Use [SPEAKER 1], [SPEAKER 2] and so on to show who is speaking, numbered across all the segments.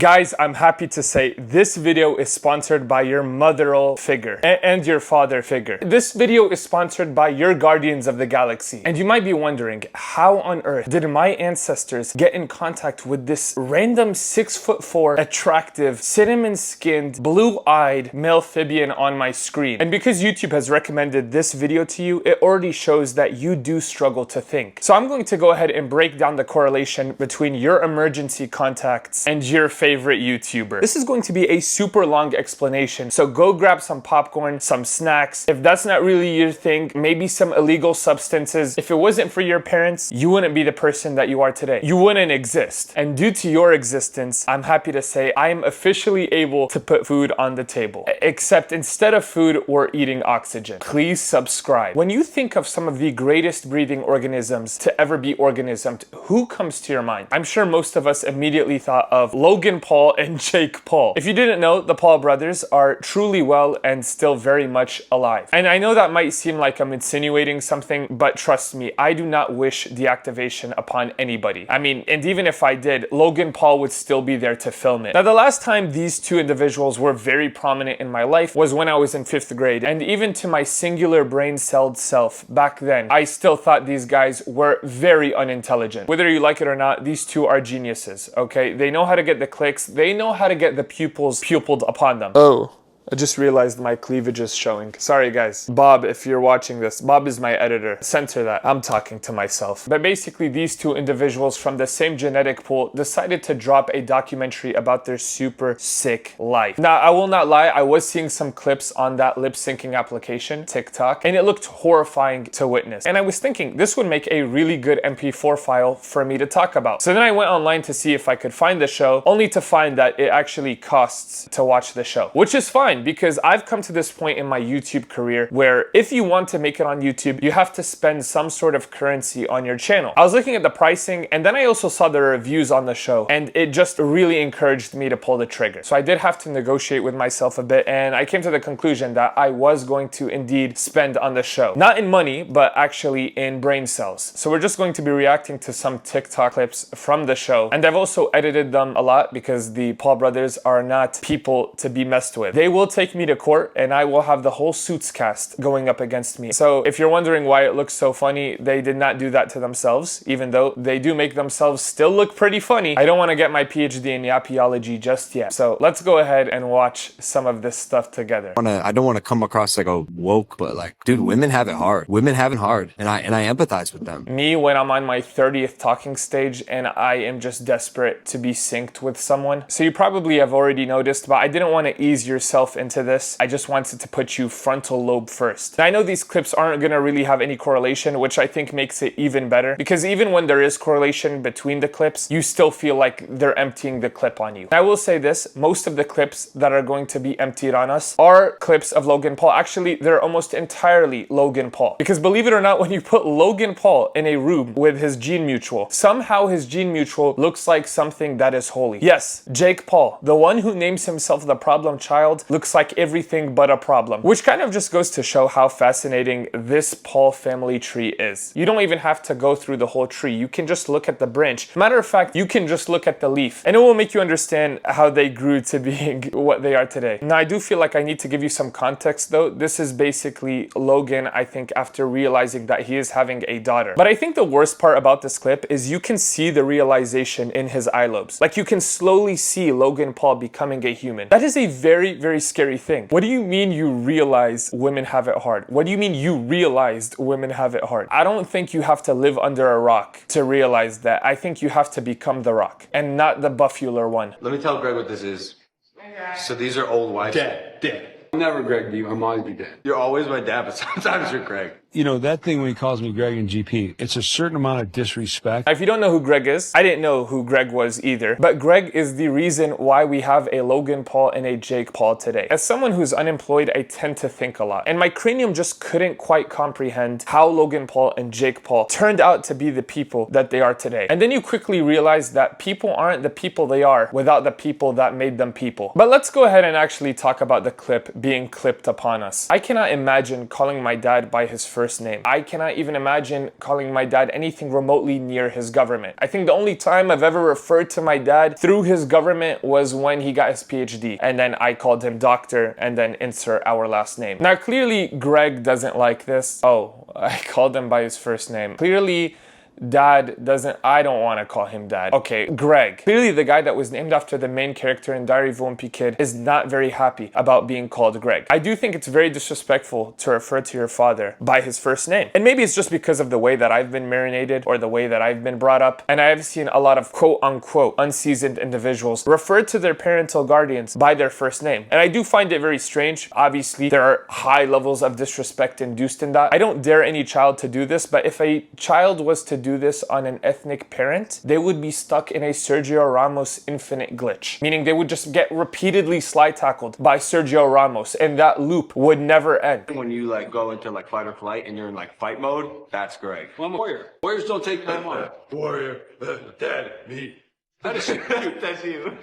[SPEAKER 1] Guys, I'm happy to say this video is sponsored by your mother figure and your father figure. This video is sponsored by your Guardians of the Galaxy. And you might be wondering, how on earth did my ancestors get in contact with this random 6'4", attractive, cinnamon-skinned, blue-eyed malefibian on my screen? And because YouTube has recommended this video to you, it already shows that you do struggle to think. So I'm going to go ahead and break down the correlation between your emergency contacts and your favorite YouTuber. This is going to be a super long explanation, so go grab some popcorn, some snacks. If that's not really your thing, maybe some illegal substances. If it wasn't for your parents, you wouldn't be the person that you are today. You wouldn't exist. And due to your existence, I'm happy to say I am officially able to put food on the table. Except instead of food, we're eating oxygen. Please subscribe. When you think of some of the greatest breathing organisms to ever be organismed, who comes to your mind? I'm sure most of us immediately thought of Logan Paul and Jake Paul. If you didn't know, the Paul brothers are truly well and still very much alive. And I know that might seem like I'm insinuating something, but trust me, I do not wish deactivation upon anybody. I mean, and even if I did, Logan Paul would still be there to film it. Now, the last time these two individuals were very prominent in my life was when I was in 5th grade. And even to my singular brain-celled self back then, I still thought these guys were very unintelligent. Whether you like it or not, these two are geniuses, okay? They know how to get the clicks. They know how to get the pupils pupiled upon them. Oh. I just realized my cleavage is showing. Sorry guys. Bob, if you're watching this, Bob is my editor. Censor that. I'm talking to myself. But basically these two individuals from the same genetic pool decided to drop a documentary about their super sick life. Now, I will not lie, I was seeing some clips on that lip syncing application, TikTok, and it looked horrifying to witness. And I was thinking this would make a really good MP4 file for me to talk about. So then I went online to see if I could find the show, only to find that it actually costs to watch the show, which is fine. Because I've come to this point in my YouTube career where if you want to make it on YouTube, you have to spend some sort of currency on your channel. I was looking at the pricing and then I also saw the reviews on the show and it just really encouraged me to pull the trigger. So I did have to negotiate with myself a bit and I came to the conclusion that I was going to indeed spend on the show. Not in money, but actually in brain cells. So we're just going to be reacting to some TikTok clips from the show. And I've also edited them a lot because the Paul brothers are not people to be messed with. They will take me to court and I will have the whole Suits cast going up against me. So if you're wondering why it looks so funny, they did not do that to themselves, even though they do make themselves still look pretty funny. I don't want to get my PhD in yappyology just yet. So let's go ahead and watch some of this stuff together.
[SPEAKER 2] I don't want to come across like a woke, but like, dude, women have it hard. Women have it hard. And I empathize with them.
[SPEAKER 1] Me, when I'm on my 30th talking stage and I am just desperate to be synced with someone. So you probably have already noticed, but I didn't want to ease yourself into this. I just wanted to put you frontal lobe first. Now, I know these clips aren't going to really have any correlation, which I think makes it even better because even when there is correlation between the clips, you still feel like they're emptying the clip on you. I will say this, most of the clips that are going to be emptied on us are clips of Logan Paul. Actually, they're almost entirely Logan Paul because believe it or not, when you put Logan Paul in a room with his gene mutual, somehow his gene mutual looks like something that is holy. Yes, Jake Paul, the one who names himself the problem child, looks like everything but a problem, which kind of just goes to show how fascinating this Paul family tree is. You don't even have to go through the whole tree. You can just look at the branch. Matter of fact, you can just look at the leaf and it will make you understand how they grew to being what they are today. Now, I do feel like I need to give you some context though. This is basically Logan, I think, after realizing that he is having a daughter. But I think the worst part about this clip is you can see the realization in his eye lobes. Like you can slowly see Logan Paul becoming a human. That is a very, very scary thing. What do you mean you realize women have it hard? What do you mean you realized women have it hard? I don't think you have to live under a rock to realize that. I think you have to become the rock and not the buffular one.
[SPEAKER 3] Let me tell Greg what this is. So these are old wives.
[SPEAKER 4] Dead. I'm never Greg to you. I'm always be dead.
[SPEAKER 3] You're always my dad, but sometimes you're Greg.
[SPEAKER 4] You know, that thing when he calls me Greg and GP, it's a certain amount of disrespect.
[SPEAKER 1] If you don't know who Greg is, I didn't know who Greg was either, but Greg is the reason why we have a Logan Paul and a Jake Paul today. As someone who's unemployed, I tend to think a lot, and my cranium just couldn't quite comprehend how Logan Paul and Jake Paul turned out to be the people that they are today. And then you quickly realize that people aren't the people they are without the people that made them people. But let's go ahead and actually talk about the clip being clipped upon us. I cannot imagine calling my dad by his first first name. I cannot even imagine calling my dad anything remotely near his government. I think the only time I've ever referred to my dad through his government was when he got his PhD, and then I called him doctor and then insert our last name. Now clearly Greg doesn't like this. Oh, I called him by his first name. Clearly Dad doesn't, I don't want to call him Dad. Okay, Greg. Clearly the guy that was named after the main character in Diary of a Wimpy Kid is not very happy about being called Greg. I do think it's very disrespectful to refer to your father by his first name. And maybe it's just because of the way that I've been marinated or the way that I've been brought up. And I have seen a lot of quote unquote unseasoned individuals refer to their parental guardians by their first name. And I do find it very strange. Obviously, there are high levels of disrespect induced in that. I don't dare any child to do this, but if a child was to do this on an ethnic parent, they would be stuck in a Sergio Ramos infinite glitch, meaning they would just get repeatedly slide tackled by Sergio Ramos, and that loop would never end.
[SPEAKER 3] When you like go into like fight or flight and you're in like fight mode, that's Greg.
[SPEAKER 4] Well, I'm a warrior. Warriors don't take time off.
[SPEAKER 3] Warrior, Dad, me.
[SPEAKER 4] That is
[SPEAKER 3] That's you.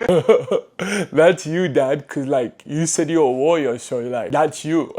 [SPEAKER 1] That's you, Dad, because like you said you're a warrior, so like that's you.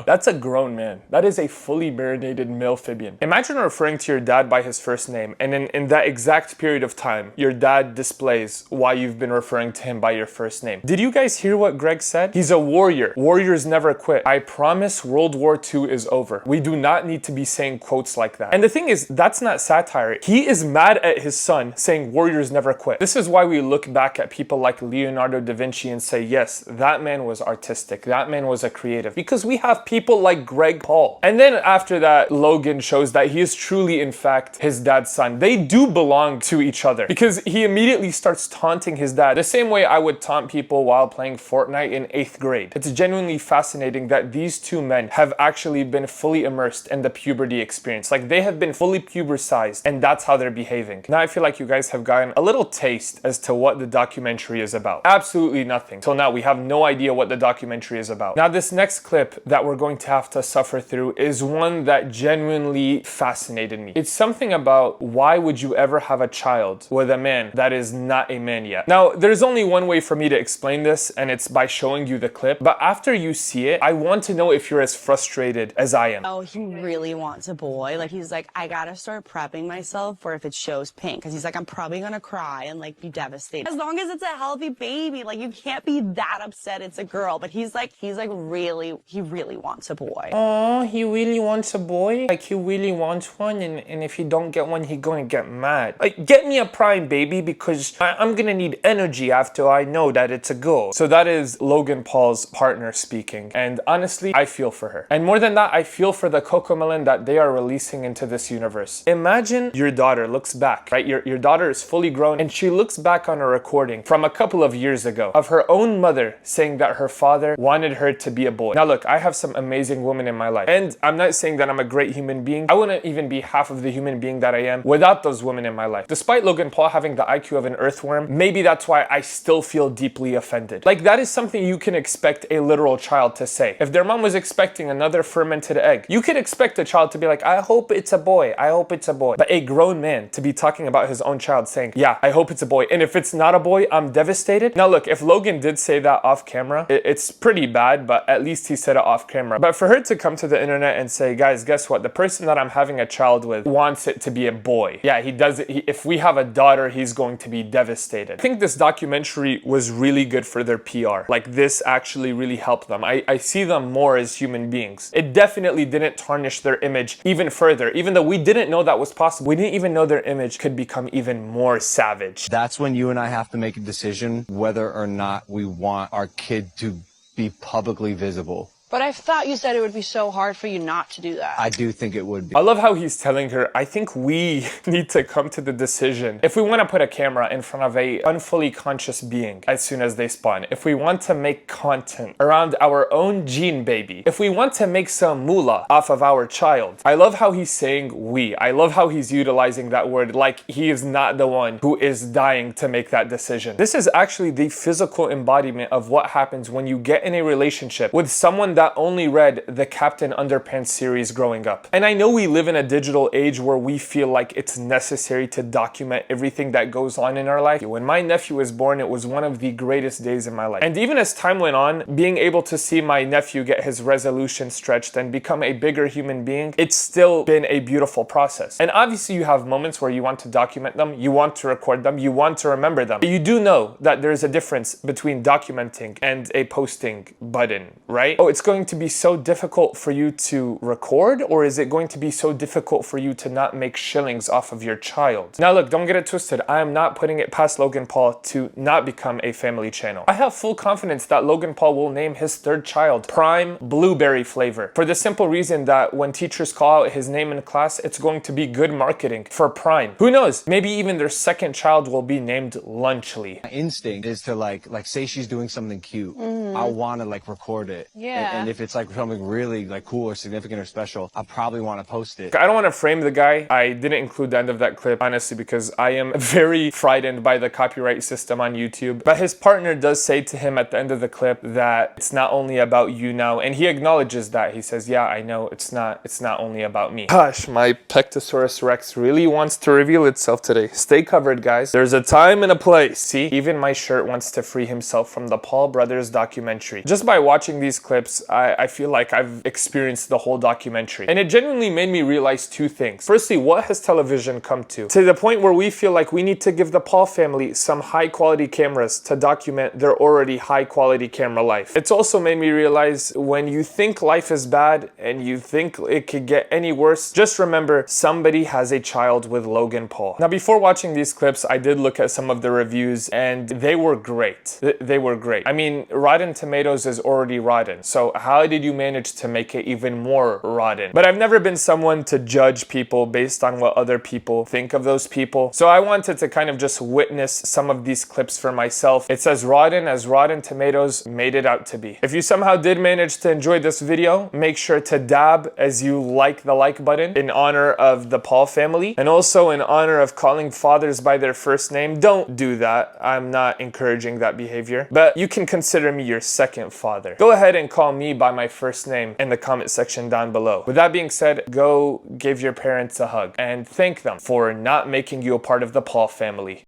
[SPEAKER 1] That's a grown man. That is a fully marinated male Fibian. Imagine referring to your dad by his first name, and in that exact period of time, your dad displays why you've been referring to him by your first name. Did you guys hear what Greg said? He's a warrior. Warriors never quit. I promise World War II is over. We do not need to be saying quotes like that. And the thing is, that's not satire. He is mad at his son saying warriors never quit. This is why we look back at people like Leonardo da Vinci and say, yes, that man was artistic. That man was a creative. Because we have people like Greg Paul. And then after that, Logan shows that he is truly, in fact, his dad's son. They do belong to each other because he immediately starts taunting his dad the same way I would taunt people while playing Fortnite in 8th grade. It's genuinely fascinating that these two men have actually been fully immersed in the puberty experience. Like they have been fully pubercized, and that's how they're behaving. Now I feel like you guys have gotten a little taste as to what the documentary is about. Absolutely nothing. Till now, we have no idea what the documentary is about. Now, this next clip that we're going to have to suffer through is one that genuinely fascinated me. It's something about why would you ever have a child with a man that is not a man yet? Now, there's only one way for me to explain this, and it's by showing you the clip. But after you see it, I want to know if you're as frustrated as I am.
[SPEAKER 5] Oh, he really wants a boy. Like, he's like, I gotta start prepping myself for if it shows pink. Because he's like, I'm probably gonna cry and like be devastated. As long as it's a healthy baby, like you can't be that upset it's a girl. But he really wants a boy.
[SPEAKER 1] Oh, he really wants a boy? Like he really wants one, and if he don't get one, he gonna get mad. Like, get me a prime baby because I'm gonna need energy after I know that it's a girl. So that is Logan Paul's partner speaking. And honestly, I feel for her. And more than that, I feel for the cocomelon that they are releasing into this universe. Imagine your daughter looks back, right? Your daughter is fully grown and she looks back on a recording from a couple of years ago of her own mother saying that her father wanted her to be a boy. Now look, I have some amazing women in my life, and I'm not saying that I'm a great human being. I wouldn't even be half of the human being that I am without those women in my life. Despite Logan Paul having the IQ of an earthworm, maybe that's why I still feel deeply offended. Like, that is something you can expect a literal child to say. If their mom was expecting another fermented egg, you could expect a child to be like, I hope it's a boy, I hope it's a boy. But a grown man to be talking about his own child saying, yeah, I hope it's a boy, and if it's not a boy, I'm devastated. Now look, if Logan did say that off camera, it's pretty bad, but at least he said it off camera. But for her to come to the internet and say, guys, guess what? The person that I'm having a child with wants it to be a boy. Yeah, he does it. If we have a daughter, he's going to be devastated. I think this documentary was really good for their PR. Like, this actually really helped them. I see them more as human beings. It definitely didn't tarnish their image even further. Even though we didn't know that was possible, we didn't even know their image could become even more savage.
[SPEAKER 2] That's when you and I have to make a decision whether or not we want our kid to be publicly visible.
[SPEAKER 6] But I thought you said it would be so hard for you not to do that.
[SPEAKER 2] I do think it would be.
[SPEAKER 1] I love how he's telling her, I think we need to come to the decision. If we want to put a camera in front of a unfully conscious being as soon as they spawn, if we want to make content around our own gene baby, if we want to make some moolah off of our child, I love how he's saying we. I love how he's utilizing that word like he is not the one who is dying to make that decision. This is actually the physical embodiment of what happens when you get in a relationship with someone that only read the Captain Underpants series growing up. And I know we live in a digital age where we feel like it's necessary to document everything that goes on in our life. When my nephew was born, it was one of the greatest days in my life. And even as time went on, being able to see my nephew get his resolution stretched and become a bigger human being, it's still been a beautiful process. And obviously you have moments where you want to document them, you want to record them, you want to remember them. But you do know that there's a difference between documenting and a posting button, right? Oh, it's going to be so difficult for you to record, or is it going to be so difficult for you to not make shillings off of your child? Now look, don't get it twisted. I am not putting it past Logan Paul to not become a family channel. I have full confidence that Logan Paul will name his third child Prime Blueberry Flavor, for the simple reason that when teachers call out his name in class, it's going to be good marketing for Prime. Who knows? Maybe even their second child will be named Lunchly.
[SPEAKER 2] My instinct is to like say she's doing something cute. I want to like record it.
[SPEAKER 6] Yeah.
[SPEAKER 2] And if it's like something really like cool or significant or special, I probably want to post it.
[SPEAKER 1] I don't want to frame the guy. I didn't include the end of that clip, honestly, because I am very frightened by the copyright system on YouTube. But his partner does say to him at the end of the clip that it's not only about you now. And he acknowledges that. He says, yeah, I know it's not only about me. Gosh, my Pectosaurus Rex really wants to reveal itself today. Stay covered, guys. There's a time and a place. See, even my shirt wants to free himself from the Paul brothers documentary. Just by watching these clips, I feel like I've experienced the whole documentary. And it genuinely made me realize two things. Firstly, what has television come to? To the point where we feel like we need to give the Paul family some high quality cameras to document their already high quality camera life. It's also made me realize when you think life is bad and you think it could get any worse, just remember somebody has a child with Logan Paul. Now, before watching these clips, I did look at some of the reviews and they were great. They were great. I mean, Rotten Tomatoes is already rotten. So how did you manage to make it even more rotten? But I've never been someone to judge people based on what other people think of those people. So I wanted to kind of just witness some of these clips for myself. It's as rotten as Rotten Tomatoes made it out to be. If you somehow did manage to enjoy this video, make sure to dab as you like the like button in honor of the Paul family, and also in honor of calling fathers by their first name. Don't do that. I'm not encouraging that behavior, but you can consider me your second father. Go ahead and call me by my first name in the comment section down below. With that being said, go give your parents a hug and thank them for not making you a part of the Paul family.